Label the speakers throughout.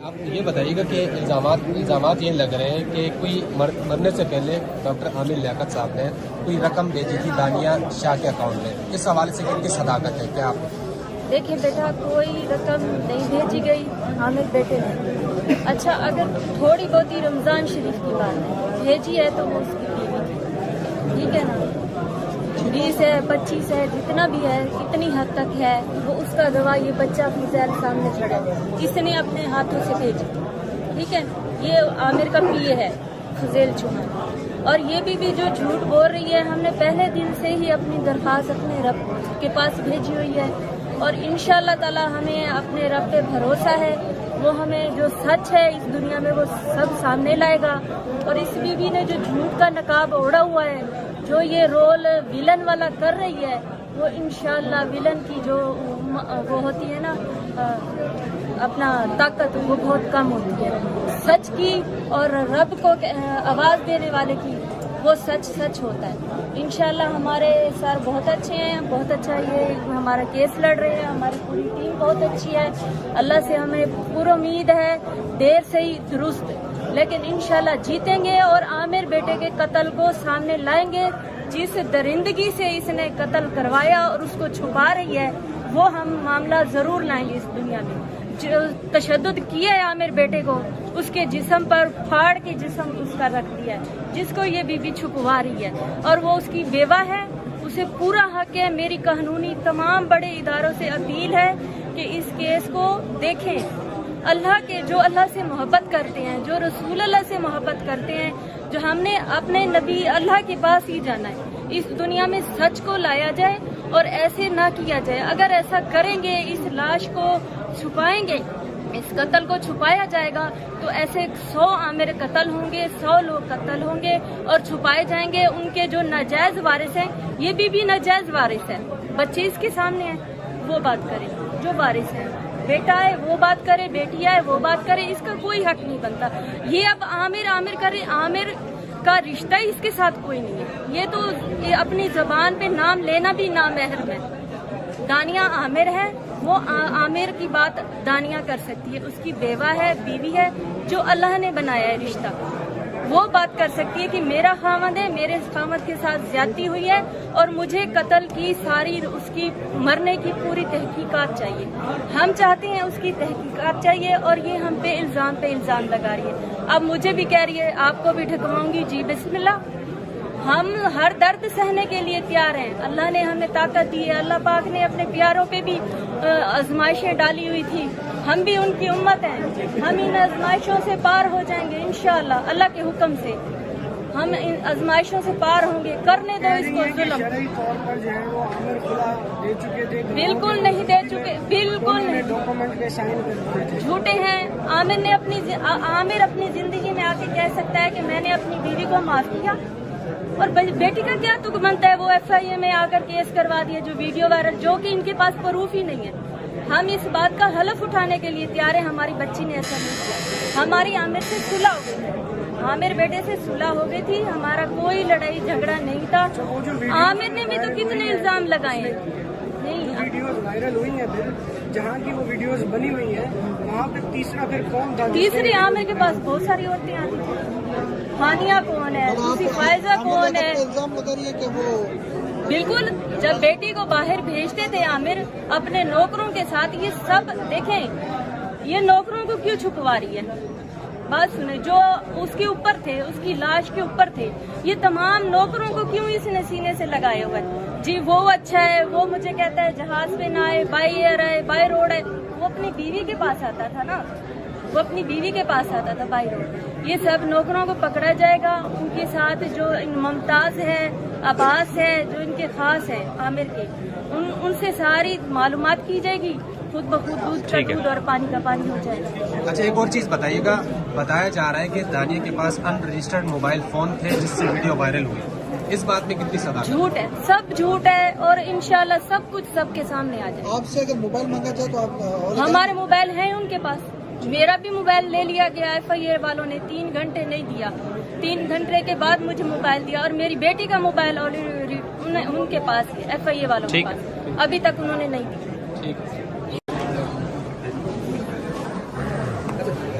Speaker 1: آپ یہ بتائیے گا کہ الزامات یہ لگ رہے ہیں کہ کوئی مرنے سے پہلے ڈاکٹر عامر لیاقت صاحب نے کوئی رقم بھیجی تھی دانیہ شاہ کے اکاؤنٹ میں، اس حوالے سے کن کی صداقت ہے؟ کیا آپ
Speaker 2: دیکھیں بیٹا، کوئی رقم نہیں بھیجی گئی عامر بیٹے نے۔ اچھا، اگر تھوڑی بہت ہی رمضان شریف کی بات بھیجی ہے تو وہ اس کی بیوی تھی، ٹھیک ہے نا؟ 20 ہے 25 ہے جتنا بھی ہے، اتنی حد تک ہے، وہ اس کا گواہ یہ بچہ فضیل سامنے کھڑا ہے، اس نے اپنے ہاتھوں سے بھیجی، ٹھیک ہے؟ یہ عامر کا پی اے ہے فضیل چوہان، اور یہ بھی جو جھوٹ بول رہی ہے، ہم نے پہلے دن سے ہی اپنی درخواست اپنے رب کے پاس بھیجی ہوئی ہے، اور انشاءاللہ تعالی ہمیں اپنے رب پہ بھروسہ ہے، وہ ہمیں جو سچ ہے اس دنیا میں وہ سب سامنے لائے گا۔ اور اس بیوی نے جو جھوٹ کا نقاب اوڑھا ہوا ہے، جو یہ رول ویلن والا کر رہی ہے، وہ انشاءاللہ ویلن کی جو وہ ہوتی ہے نا اپنا طاقت، وہ بہت کم ہوتی ہے۔ سچ کی اور رب کو آواز دینے والے کی وہ سچ ہوتا ہے۔ انشاءاللہ ہمارے سر بہت اچھے ہیں، بہت اچھا یہ ہمارا کیس لڑ رہے ہیں، ہماری پوری ٹیم بہت اچھی ہے، اللہ سے ہمیں پورا امید ہے، دیر سے ہی درست، لیکن انشاءاللہ جیتیں گے اور عامر بیٹے کے قتل کو سامنے لائیں گے۔ جس درندگی سے اس نے قتل کروایا اور اس کو چھپا رہی ہے، وہ ہم معاملہ ضرور لائیں گے اس دنیا میں۔ جو تشدد کیا ہے عامر بیٹے کو، اس کے جسم پر پھاڑ کے جسم اس کا رکھ دیا ہے، جس کو یہ بیوی چھپوا رہی ہے، اور وہ اس کی بیوہ ہے، اسے پورا حق ہے۔ میری قانونی تمام بڑے اداروں سے اپیل ہے کہ اس کیس کو دیکھیں، جو اللہ سے محبت کرتے ہیں، جو رسول اللہ سے محبت کرتے ہیں، جو ہم نے اپنے نبی اللہ کے پاس ہی جانا ہے، اس دنیا میں سچ کو لایا جائے اور ایسے نہ کیا جائے۔ اگر ایسا کریں گے، اس لاش کو چھپائیں گے، اس قتل کو چھپایا جائے گا، تو ایسے 100 عامر قتل ہوں گے، 100 لوگ قتل ہوں گے اور چھپائے جائیں گے۔ ان کے جو ناجائز وارث ہیں، یہ بھی ناجائز وارث ہے، بچے اس کے سامنے ہیں، وہ بات کریں، جو وارث ہے، بیٹا ہے وہ بات کرے، بیٹی ہے وہ بات کرے، اس کا کوئی حق نہیں بنتا۔ یہ اب عامر کرے، عامر کا رشتہ اس کے ساتھ کوئی نہیں ہے، یہ تو اپنی زبان پہ نام لینا بھی نامحرم ہے۔ دانیہ عامر ہے، وہ عامر کی بات دانیہ کر سکتی ہے، اس کی بیوہ ہے، بیوی ہے، جو اللہ نے بنایا ہے رشتہ، وہ بات کر سکتی ہے کہ میرا خاوند ہے، میرے خاوند کے ساتھ زیادتی ہوئی ہے اور مجھے قتل کی ساری اس کی مرنے کی پوری تحقیقات چاہیے۔ ہم چاہتے ہیں اس کی تحقیقات چاہیے، اور یہ ہم پہ الزام لگا رہی ہے۔ اب مجھے بھی کہہ رہی ہے آپ کو بھی ٹھکواؤں گی، جی بسم اللہ، ہم ہر درد سہنے کے لیے تیار ہیں۔ اللہ نے ہمیں طاقت دی ہے، اللہ پاک نے اپنے پیاروں پہ بھی آزمائشیں ڈالی ہوئی تھی، ہم بھی ان کی امت ہیں، ہم ان آزمائشوں سے پار ہو جائیں گے انشاءاللہ، اللہ کے حکم سے ہم ان آزمائشوں سے پار ہوں گے۔ کرنے دو اس کو ظلم، بالکل نہیں دے چکے، بالکل نہیں، جھوٹے ہیں۔ عامر اپنی زندگی میں آ کے کہہ سکتا ہے کہ میں نے اپنی بیوی کو معاف کیا، اور بیٹی کا کیا تک بنتا ہے؟ وہ FIA میں آ کر کیس کروا دیا، جو ویڈیو وائرل، جو کہ ان کے پاس پروف ہی نہیں ہے۔ ہم اس بات کا حلف اٹھانے کے لیے تیار ہیں، ہماری بچی نے ایسا نہیں کیا، ہماری عامر سے صلح ہو گئی تھی، عامر بیٹے سے صلح ہو گئی تھی، ہمارا کوئی لڑائی جھگڑا نہیں تھا۔ عامر نے بھی تو کتنے الزام لگائے ہیں، نہیں
Speaker 3: ویڈیوز وائرل ہوئی ہیں، پھر جہاں کی وہ ویڈیوز بنی ہوئی ہیں وہاں پہ تیسرا پھر کون تھا؟
Speaker 2: تیسری عامر کے پاس بہت ساری عورتیں آتی تھیں، ہانیہ کون ہے، دوسری فائزہ کون ہے؟ بالکل، جب بیٹی کو باہر بھیجتے تھے عامر اپنے نوکروں کے ساتھ، یہ سب دیکھیں، یہ نوکروں کو کیوں چھپوا رہی ہے؟ بات سنیں، جو اس کے اوپر تھے، اس کی لاش کے اوپر تھے، یہ تمام نوکروں کو کیوں اس نے سینے سے لگائے ہوئے؟ جی وہ اچھا ہے، وہ مجھے کہتا ہے جہاز پہ نہ آئے، بائی ایئر آئے، بائی روڈ ہے، وہ اپنی بیوی کے پاس آتا تھا نا، وہ اپنی بیوی کے پاس آتا تھا بائی روڈ۔ یہ سب نوکروں کو پکڑا جائے گا، ان کے ساتھ جو ممتاز ہے، عباس ہے، جو ان کے خاص ہیں عامر کے، ان سے ساری معلومات کی جائے گی، خود بخود دودھ کا دودھ اور پانی کا پانی ہو جائے گا۔
Speaker 1: اچھا، ایک اور چیز بتائیے گا، بتایا جا رہا ہے کہ دانیہ کے پاس ان رجسٹرڈ موبائل فون تھے جس سے ویڈیو وائرل ہوئی، اس بات میں کتنی صداقت؟
Speaker 2: جھوٹ ہے، سب جھوٹ ہے، اور انشاءاللہ سب کچھ سب کے سامنے آ جائے۔
Speaker 3: آپ سے اگر موبائل مانگا جائے تو آپ
Speaker 2: ہمارے موبائل ہیں ان کے پاس، میرا بھی موبائل لے لیا گیا، FIA والوں نے 3 گھنٹے نہیں دیا، 3 گھنٹے کے بعد مجھے موبائل دیا، اور میری بیٹی کا موبائل آلریڈی ان کے پاس ہے، FIA والوں کے پاس، ابھی تک انہوں نے نہیں دیا۔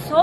Speaker 2: 100